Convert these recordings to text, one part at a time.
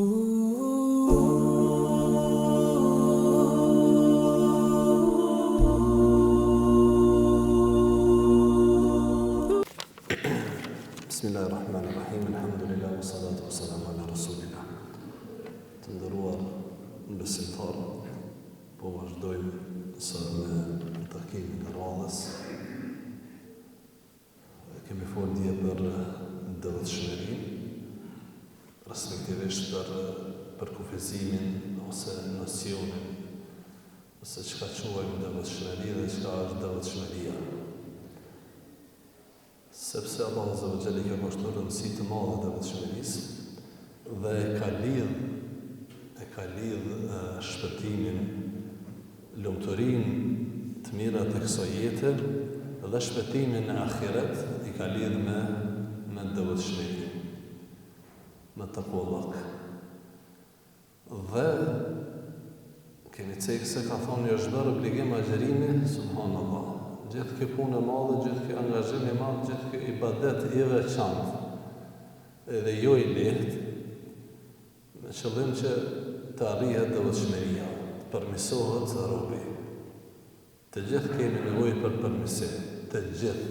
Bismillahirrahmanirrahim. Alhamdulillah wa salatu wa salamu ala rasulillah. Të nderuar besimtar, po vazhdojmë sot me takimin e radhës. Kemi folur dje për devotshmërinë, respektivisht për kufizimin ose nocionin, ose çka quajmë devotshmëri dhe çka është devotshmëria. Sepse Allah Azza wa Jalla ka kushtuar rëndësi të madhe devotshmërisë dhe e ka lidh shpëtimin, lumturinë të mira të kësaj jete dhe shpëtimin në ahiret i ka lidh me devotshmëri, me taqwallak. Dhe kemi thënë se ka thonë është bërë obligim agjerimi, subhanallah. Gjithë kjo punë e madhe, gjithë kjo angazhim i madh, gjithë kjo ibadet i veçantë, edhe jo i lehtë, me qëllim që të arrihet devotshmëria, të përmirësohet robi. Të gjithë kemi nevojë për përmirësim, të gjithë.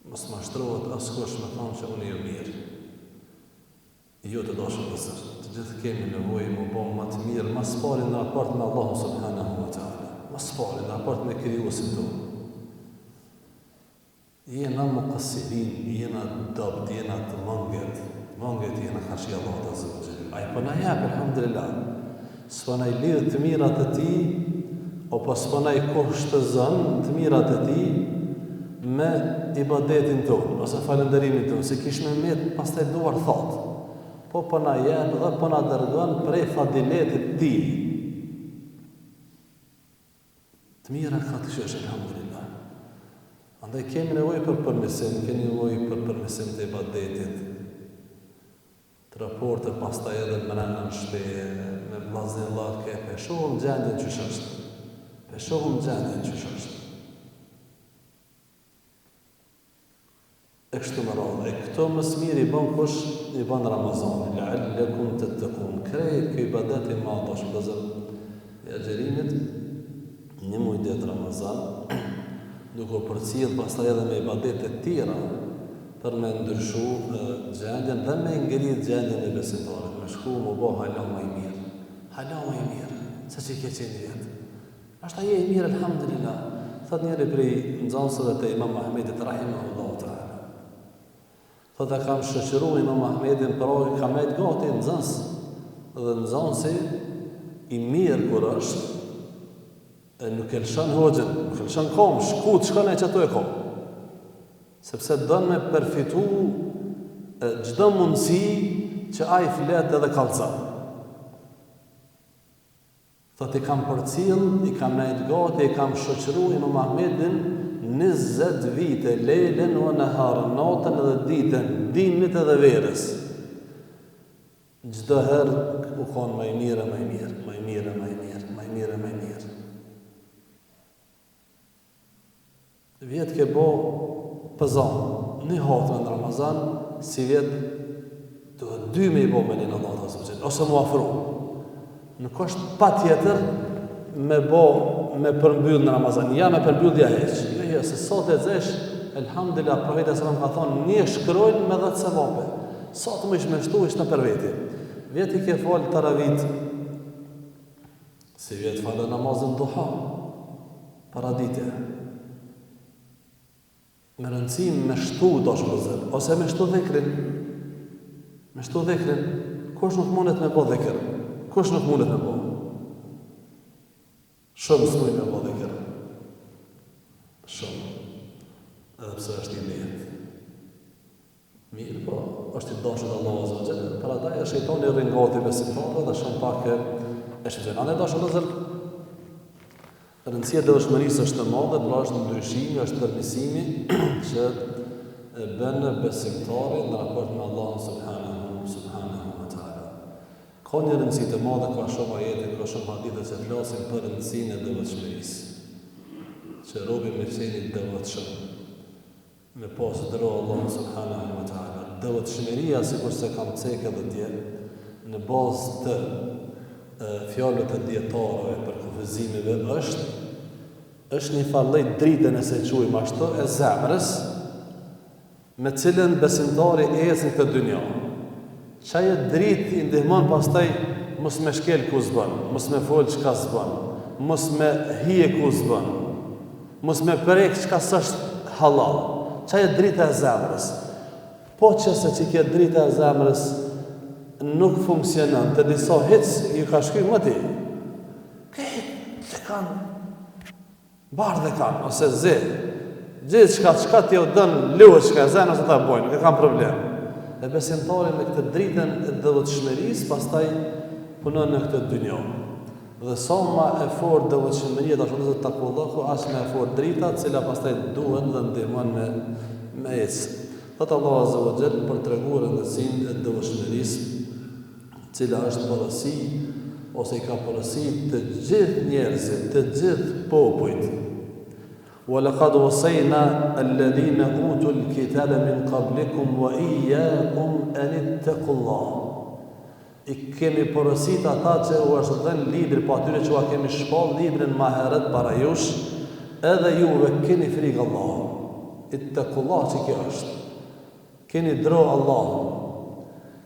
Mos mashtrohet askush me thonë që unë jam mirë. Jo të dashur vëllezër, të gjithë kemi nevojë më bë më të mirë, më së pari në raport me Allahun subhanahu wa taala. Më së pari në raport me krijuesin tonë. Jena muqassirin, jena dobt, jena të mangët jena kashi Allahut azza wa jalla. Ai po na jep alhamdulillah. S'po na i lidh të mirat e tij, apo s'po na i kushtozon të mirat e tij me ibadetin tonë, ose falënderimin tonë, se kish me met pastaj duar thot. Po na jep dhe po na dërgon prej fadiletit të tij. Të mira ka të shesh, alhamdulillah. Andaj kemi nevojë për përmirësim, kemi nevojë për përmirësim të ibadetit, të raporte pastaj edhe me në shtëpi, me vllazën ke peshohëm gjendjen që është. E kështu më radhë, e këto më smiri i bën kush i bën Ramazani, la'allakum tattaqun. Krejt kjo ibadet i madh është vëllazër e agjerimit, një muaj det Ramazan, duke u përcjell pastaj edhe me ibadete të tjera për me ndryshu gjendjen dhe me ngrit gjendjen e besimtarit, me shku më bë hala më i mirë. Se që ke qenë jetë. Ashta je i mirë, alhamdulillah. Thot njëri prej nxënësve të Imam Ahmedit rahimahullahu ta'ala. Thot e kam shoqëruar Imam Ahmedin, por kam nejt gati nxënës. Dhe nxënësi i mirë kur është, nuk e lëshon hoxhën, nuk e lëshon kom, shkut, shkon e që ato e kom. Sepse don me përfitu çdo mundësi që ai flet edhe kallëzon. Thot i kam përcjell, i kam nejt gati, i kam shoqëruar Imam Ahmedin 20 vite, lejlen o naharën, natën edhe ditën, dimnit edhe verës. Çdo herë u kon më i mirë. Vjetë ke bo pëzan, një hatën në Ramazan, si vjetë duhet 2 me i bo me një në Allah, ose mu afru. Nuk është pa tjetër me përmbyll në Ramazan, ja me përmbyll dhja heq. Jo, se sot e zesh, elhamdulillah, profeti sallam ka thonë, një shkrojnë me 10 sevape. Sot më ishme shtu, ishte në për veti. Vjetë i ke falë taravit, si vjetë falë namazën duha, paradite. Me rëndësim me shtu dosh vëllezër, ose me shtu dhikrin. Kush nuk mundet me bo dhikr? Shumë s'mujt me bo dhikr. Shumë. Edhe pse është i lehtë. Mirë, po, është i dashur Allahu azza wa jalla. Për ata e shejtani rringati besimtarëve dhe shumë pak e shëgjën. Ane dashur vëllezër, rëndësia e devotshmërisë është e madhe, pra është ndryshimi, është përmirësimi që e bën besimtarin në raport me Allahun subhanahu wa taala. Ka një rëndësi të madhe, ka shumë ajete, ka shumë hadithe që flasin për rëndësinë e devotshmërisë. Që robi me qenë i devotshëm, me pas dëro Allahun subhanahu wa taala, Devotshmëria, sikur se kam cekë edhe dje, në bazë të fjalëve të dietarëve për kufizimeve është një farë drite, nëse quajmë ashtu, e zemrës, me cilën besimtari ecë në këtë dynjë. Çaja dritë i ndihmon pastaj mos me shkel ku s'bën, mos me fol çka s'bën, mos me hije ku s'bën, mos me prek çka s'është halal. Çaja drita e zemrës. Po qëse që kjo drita e zemrës nuk funksionon, të disa hiç ju ka shkuj më ti. Këtë kanë bardhe kanë, ose zi. Gjithë çka t'ju dënë luë çka e zemrës ata bojnë, nuk e kanë problem. Dhe besimtari me këtë dritën e devotshmërisë pastaj punon në këtë dynjë. Dhe sa më e fortë devotshmëria tash do të takullohu, as më e fortë drita, e cila pastaj duhet dhe ndihmon me ecë. Thot Allah Azza wa Jall për treguar rëndësinë e devotshmërisë, e cila është porosi ose i ka porosi të gjithë njerëzit, të gjithë popujt. وَلَقَدْ وَصَّيْنَا الَّذِينَ أُوتُوا الْكِتَابَ مِنْ قَبْلِكُمْ وَإِيَّاكُمْ أَنِ اتَّقُوا اللَّهَ. I kemi porosit ata që u është dhënë libri, po atyre që u kemi shpall librin ma herët para jush, edhe juve keni frikë Allahun. Ittaqullah që kjo është. Keni dro Allahun.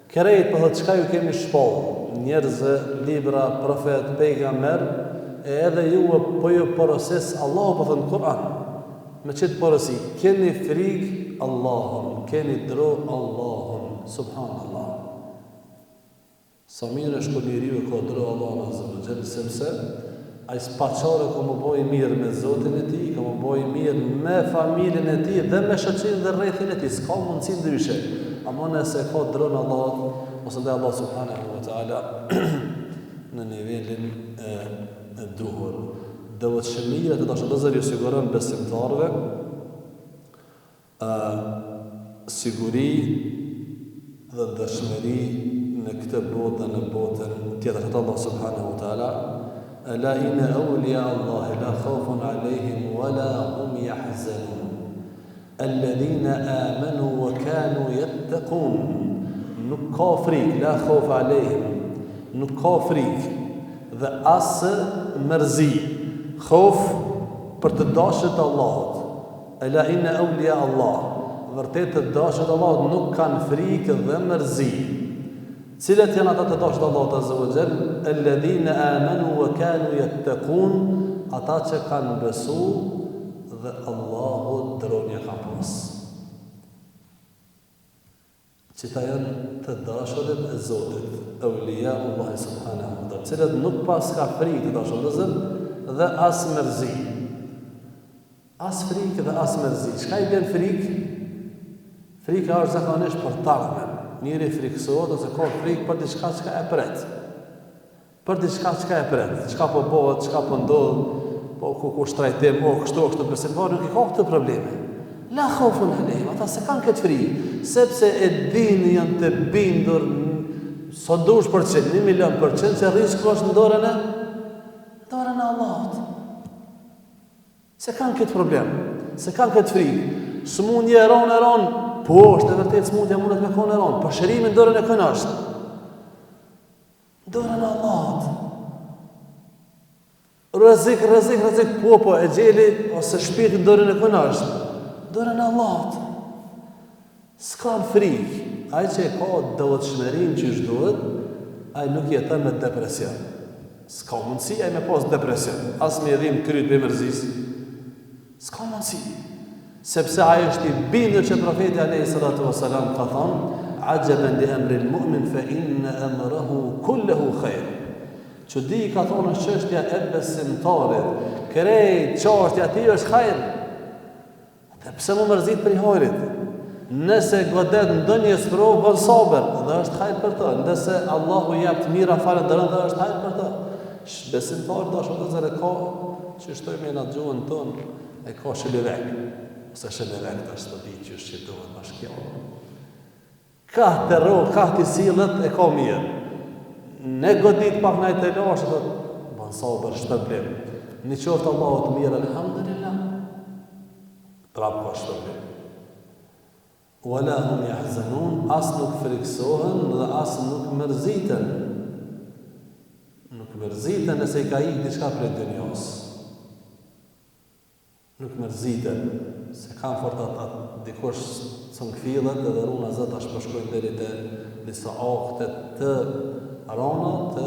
Krejt për çka ju kemi shpall, njerëzë, libra, profet, pejgamber, edhe juve po ju porosis Allahu po thënë Kur'an. Me çet porosi, keni frikë Allahun, keni dro Allahun. Subhanallah. Sa mirë është kur njeriu ka dro Allahun Azza wa Jall, sepse ai spaçore ku më bëj mirë me Zotin e tij, ku më bëj mirë me familjen e tij dhe me shoqërinë dhe rrethin e tij. S'ka mundësi ndryshe. Ama nëse ka dron Allahut ose dhe Allah subhanahu wa taala në nivelin e duhur. Devotshmëria të dashurëzë ju siguron besimtarëve siguri dhe dëshmëri në këtë botë dhe në botën tjetër të Allah subhanahu wa taala. Ala inna awliya Allah la khawfun alayhim wa la hum yahzanun alladhina amanu wa kanu yattaqun. Nuk ka frikë, la khawf alayhim, nuk ka frikë dhe as mërzi. Khauf për të dashët Allahut. Ala inna awliya Allah, vërtet të dashët Allahut nuk kanë frikë dhe mërzi. Cilat janë ata të dashët Allahut Azza wa Jall? Alladhina amanu wa kanu yattaqun, ata që kanë besu dhe Allahu dronja ka pas. Cita janë të dashurit e Zotit, awliya Allah subhanahu wa taala, cilat nuk pas ka frikë të dashurëzën dhe as mërzi. As frikë dhe as mërzi. Çka i bën frikë? Frika është zakonisht për tarmen. Njëri frikësohet ose ka frikë për diçka që e pret. Për diçka që e pret. Çka po bëhet, çka po ndodh, po ku shtrajtim, kështu besimtari nuk i ka këtë probleme. La khawfun alayhim, ata se kanë këtë frikë, sepse e dinë janë të bindur sa dush %, 1.000.000% se rreziku është në dorën e Allahut. Se kanë këtë problem, se kanë këtë frikë. Smundje e ron, po është e vërtet smundja mundet me konë e ron, por shërimi në dorën e kënë është. Dorën e Allahut. Rrezik, po, e gjeli ose shpirti në dorën e kënë është. Dorën e Allahut. S'ka frikë. Ai që ka devotshmërinë që duhet, ai nuk jeton me depresion. S'ka mundësi ai me pas depresion. As me dhimbje kryt me mërzis. S'ka mundësi. Sepse ai është i bindur që profeti alayhi salatu wasalam ka thënë: "Ajaban li amri al-mu'min fa inna amrahu kulluhu khair." Çudi ka thonë çështja e besimtarit, krejt çështja e tij është hajër. Dhe pse më mërzit për i hajrit? Nëse godet ndonjë sprovë, bën sabër, dhe është hajër për të. Nëse Allahu jep të mira falënderon, dhe është hajër për të. Besimtari dashur e ka, që shtojmë në gjuhën tonë, e ka shëlivek. Ose shëlivek të është të ditë që shqitohet bashkja. Ka të ro, ka të silët, e ka mirë. Ne godit pak në e të lashë, dhe bën sabër, shpërblim. Në qoftë Allahu të mirë, alhamdulillah. Prapë ka shpërblim. wala hum yahzanun, as nuk friksohen dhe as nuk mërziten. Nuk mërziten nëse I ka ikë diçka prej dunjos. Nuk mërziten, se kanë fort atë dikush së në këfilët edhe runa zëtë ashtë përshkojnë deri të disa akte të rana të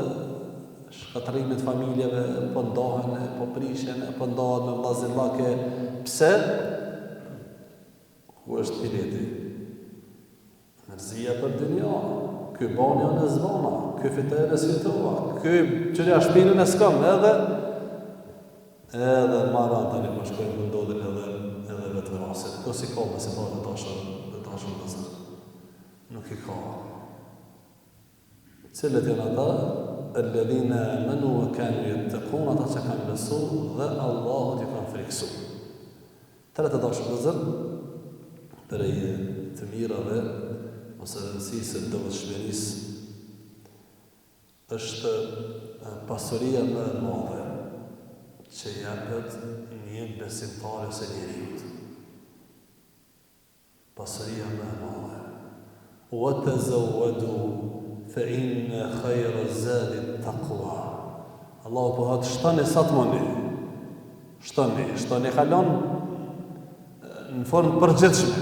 shkatërimit familjeve, po ndohen, po prishen, po ndohen me vllazillake. Pse? Ku është pileti? Mërzia për dunja. Ky bani unë e zvona, ky fitere e sfitova, ky qëria shpinën e skëm, edhe maran tani më shkojnë më ndodhin edhe vetë vrasit. Ko si ka me si parë të tashën të zërë. Nuk I ka. Cilët janë ata? Alladhina amanu wa kanu yattaqun, ata që kanë besu dhe Allahut I kanë friksu. Tëre të tashën të zërë, prej të mirave, ose rëndësisë të dëvëshmerisë, është pasuria më e madhe që japet një besimtari ose njeriut. Pasuria më e madhe. Wa tazawwadu fa inna khayra zadi taqwa. Allahu po thotë shtoni sa të mundi. Shtoni halon në formë përgjithshme.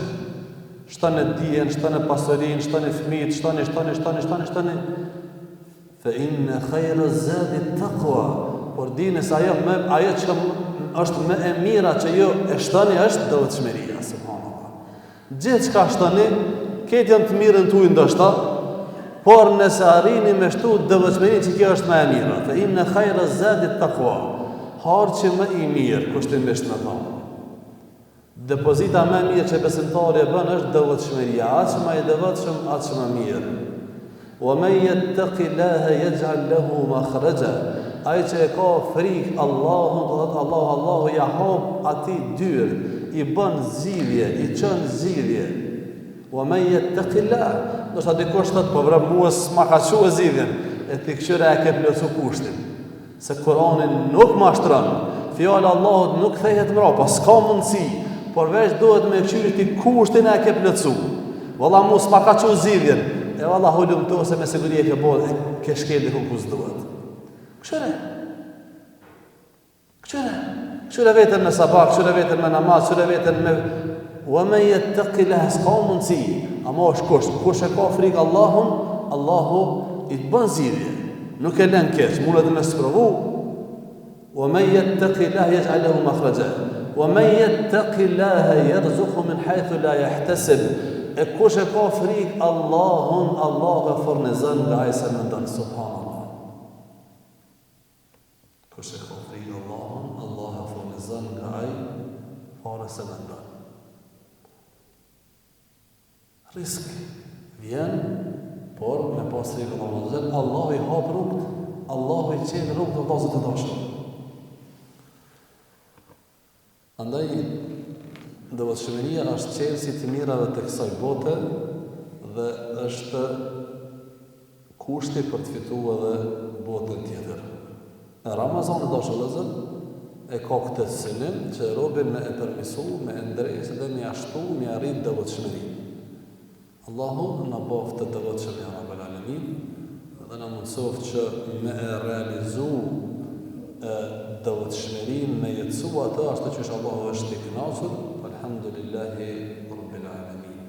Shtoni dijen, shtoni pasurinë, shtoni fëmijët, shtoni. Fa inna khayra zadi taqwa. Por dini se ajo që është më e mira që ju e shtoni është devotshmëria, subhanallah. Gjithçka shtoni, këtë janë të mirën tuaj ndoshta, por nëse arrini me shtu devotshmërinë që kjo është më e mira. Fa inna khayra zadi taqwa. Harçi më I mirë, kushtimisht me thonë. Depozita më e mirë që besimtari e bën është devotshmëria. Aq më I devotshëm, aq më mirë. Wa man yattaqillaha yaj'al lahu makhraja. Ai që e ka frikë Allahun, do thotë Allahu ja hap atij dyrë, I bën zgjidhje, I çon zgjidhje. Wa man yattaqillah, do të dikush thotë po vrap mua s'ma ka çuar zgjidhjen, e ti këshira e ke plotsu kushtin. Se Kurani nuk mashtron, fjala e Allahut nuk kthehet mbrapa, s'ka mundësi, por veç duhet me qyri ti kushtin e ke plotsu. Valla mua s'ma ka çuar zgjidhjen, e valla holum to se me siguri e ke bërë, ke shkel diku ku s'duhet. Këshire vetën me sabak, këshire vetën me namaz, këshire vetën me... Wa man yattaqillaha, s'ka mundësi, ama është kusht. Kush e ka frikë Allahun, Allahu I të bën zgjidhje. Nuk e lën keq, mundet me sprovu. Wa man yattaqillaha yaj'al lahu makhraja. Wa man yattaqillaha yarzuqhu min haythu la yahtasib. E kush e ka frikë Allahun, Allahu e furnizon nga ai sa mendon, subhanallah. Kush e ka frikë Allahun, Allah e furnizon nga ai fare se mendon. Risk vjen, por me pas frikë Allahun, Allahu I hap rrugët, Allahu I çel rrugët të vllazët e dashur. Andaj devotshmëria është çelësi I mirave të kësaj bote dhe është kushti për të fituar edhe botën tjetër. Ramazan e dashur e ka këtë synim që robin me e përmisu, me e ndresë dhe me ashtu, me arrit devotshmërinë. Allahu na bëft të devotshëm ja Rabbul Alamin dhe na mundsoft që me e realizu devotshmërinë, me jetësu atë ashtu që Allahu është I kënaqur. Alhamdulillahi Rabbil Alamin.